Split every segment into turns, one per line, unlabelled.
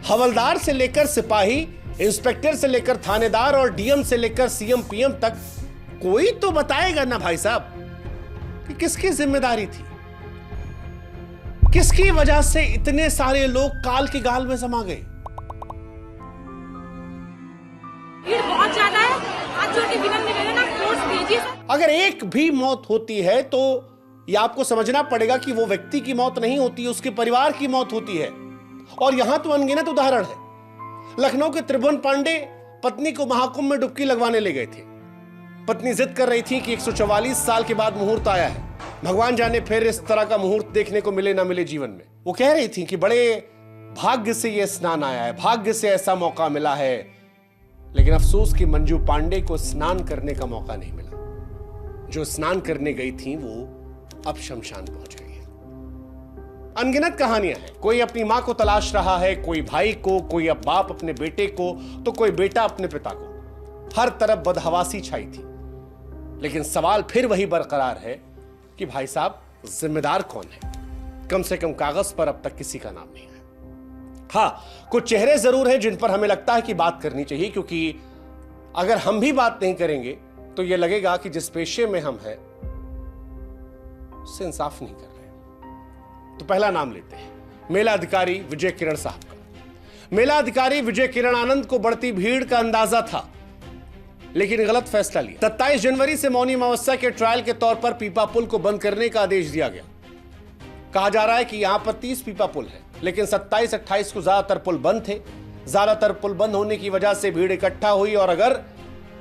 हवलदार से लेकर सिपाही, इंस्पेक्टर से लेकर थानेदार और डीएम से लेकर सीएम पीएम तक कोई तो बताएगा ना भाई साहब कि किसकी जिम्मेदारी थी, किसकी वजह से इतने सारे लोग काल की गाल में समा गए।
भीड़ बहुत ज्यादा है, हाथ जोड़ के विनम्र निवेदन है, फोर्स भेजिए सर।
अगर एक भी मौत होती है तो यह आपको समझना पड़ेगा कि वो व्यक्ति की मौत नहीं होती, उसके परिवार की मौत होती है। और यहां तो अनगिनत उदाहरण है। लखनऊ के त्रिभुवन पांडे पत्नी को महाकुंभ में डुबकी लगवाने ले गए थे। पत्नी जिद कर रही थी कि 144 साल के बाद मुहूर्त आया है, भगवान जाने फिर इस तरह का मुहूर्त देखने को मिले ना मिले जीवन में। वो कह रही थी कि बड़े भाग्य से यह स्नान आया है, भाग्य से ऐसा मौका मिला है। लेकिन अफसोस कि मंजू पांडे को स्नान करने का मौका नहीं मिला। जो स्नान करने गई थी वो अब शमशान पहुंच गई है। अनगिनत कहानियां हैं। कोई अपनी मां को तलाश रहा है, कोई भाई को, कोई अब बाप अपने बेटे को, तो कोई बेटा अपने पिता को। हर तरफ बदहवासी छाई थी। लेकिन सवाल फिर वही बरकरार है कि भाई साहब जिम्मेदार कौन है? कम से कम कागज पर अब तक किसी का नाम नहीं है। हां, कुछ चेहरे जरूर हैं जिन पर हमें लगता है कि बात करनी चाहिए, क्योंकि अगर हम भी बात नहीं करेंगे तो यह लगेगा कि जिस पेशे में हम हैं उससे इंसाफ नहीं कर रहे। तो पहला नाम लेते हैं मेला अधिकारी विजय किरण साहब का। मेला अधिकारी विजय किरण आनंद को बढ़ती भीड़ का अंदाजा था, लेकिन गलत फैसला लिया। 27 जनवरी से मौनी अमावस्या के ट्रायल के तौर पर पीपा पुल को बंद करने का आदेश दिया गया। कहा जा रहा है कि यहां पर 30 पीपा पुल है, लेकिन 27-28 को ज्यादातर पुल बंद थे। ज्यादातर पुल बंद होने की वजह से भीड़ इकट्ठा हुई, और अगर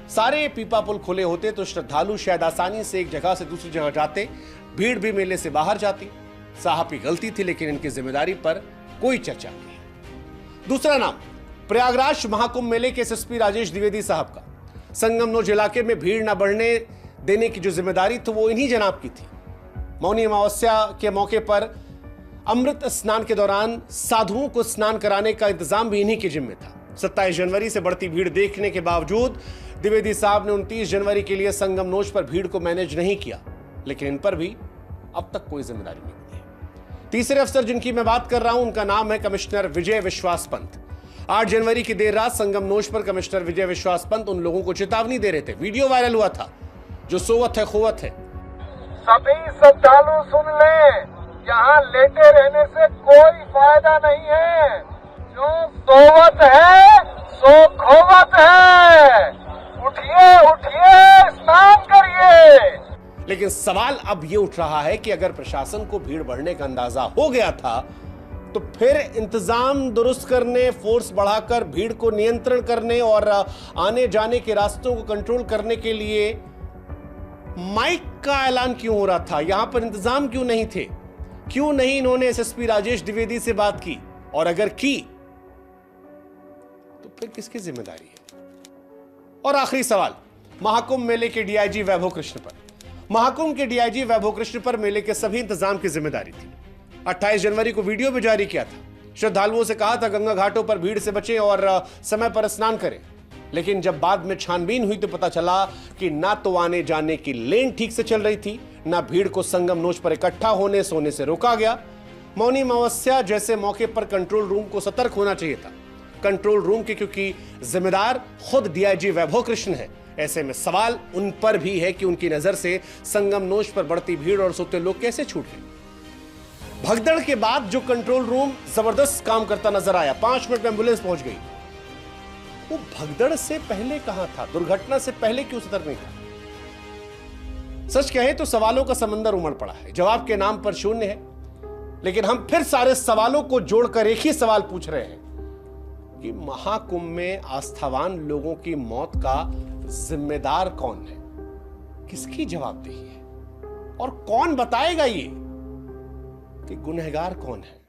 सारे पीपा पुल खुले होते तो श्रद्धालु शायद आसानी से एक जगह से दूसरी जगह जाते, भीड़ भी मेले से बाहर जाती। साहब की गलती थी, लेकिन इनकी जिम्मेदारी पर कोई चर्चा नहीं। दूसरा नाम प्रयागराज महाकुंभ मेले के एसएसपी राजेश द्विवेदी साहब का। संगमनोज इलाके में भीड़ न बढ़ने देने की जो जिम्मेदारी थी वो इन्हीं जनाब की थी। मौनी अमावस्या के मौके पर अमृत स्नान के दौरान साधुओं को स्नान कराने का इंतजाम भी इन्हीं के जिम्मे था। 27 जनवरी से बढ़ती भीड़ देखने के बावजूद द्विवेदी साहब ने 29 जनवरी के लिए संगमनोज पर भीड़ को मैनेज नहीं किया, लेकिन इन पर भी अब तक कोई जिम्मेदारी नहीं मिली है। तीसरे अफसर जिनकी मैं बात कर रहा हूं उनका नाम है कमिश्नर विजय विश्वास पंत। 8 जनवरी की देर रात संगमनोज पर कमिश्नर विजय विश्वास पंत उन लोगों को चेतावनी दे रहे थे। वीडियो वायरल हुआ था, जो सोवत है खोवत है।
सभी श्रद्धालु सुन लें, यहाँ लेटे रहने से कोई फायदा नहीं है। जो सोवत है सो खोवत है। उठिए उठिए, स्नान करिए।
लेकिन सवाल अब यह उठ रहा है कि अगर प्रशासन को भीड़ बढ़ने का अंदाजा हो गया था तो फिर इंतजाम दुरुस्त करने, फोर्स बढ़ाकर भीड़ को नियंत्रण करने और आने जाने के रास्तों को कंट्रोल करने के लिए माइक का ऐलान क्यों हो रहा था? यहां पर इंतजाम क्यों नहीं थे? क्यों नहीं इन्होंने एसएसपी राजेश द्विवेदी से बात की? और अगर की तो फिर किसकी जिम्मेदारी है? और आखिरी सवाल महाकुंभ मेले के डीआईजी वैभव कृष्ण पर। महाकुंभ के डीआईजी वैभव कृष्ण पर मेले के सभी इंतजाम की जिम्मेदारी थी। 28 जनवरी को वीडियो भी जारी किया था। श्रद्धालुओं से कहा था गंगा घाटों पर भीड़ से बचें और समय पर स्नान करें। लेकिन जब बाद में छानबीन हुई तो पता चला कि ना तो आने जाने की लेन ठीक से चल रही थी, ना भीड़ को संगमनोज पर इकट्ठा होने सोने से रोका गया। मौनी अमावस्या जैसे मौके पर कंट्रोल रूम को सतर्क होना चाहिए था। कंट्रोल रूम के क्योंकि जिम्मेदार खुद डीआईजी वैभव कृष्ण है, ऐसे में सवाल उन पर भी है कि उनकी नजर से संगमनोज पर बढ़ती भीड़ और सोते लोग कैसे छूट गए। भगदड़ के बाद जो कंट्रोल रूम जबरदस्त काम करता नजर आया, 5 मिनट में एम्बुलेंस पहुंच गई, वो भगदड़ से पहले कहां था? दुर्घटना से पहले क्यों सतर्क नहीं था? सच कहे तो सवालों का समंदर उमड़ पड़ा है, जवाब के नाम पर शून्य है। लेकिन हम फिर सारे सवालों को जोड़कर एक ही सवाल पूछ रहे हैं कि महाकुंभ में आस्थावान लोगों की मौत का जिम्मेदार कौन है? किसकी जवाबदेही है? और कौन बताएगा ये कि गुनहगार कौन है?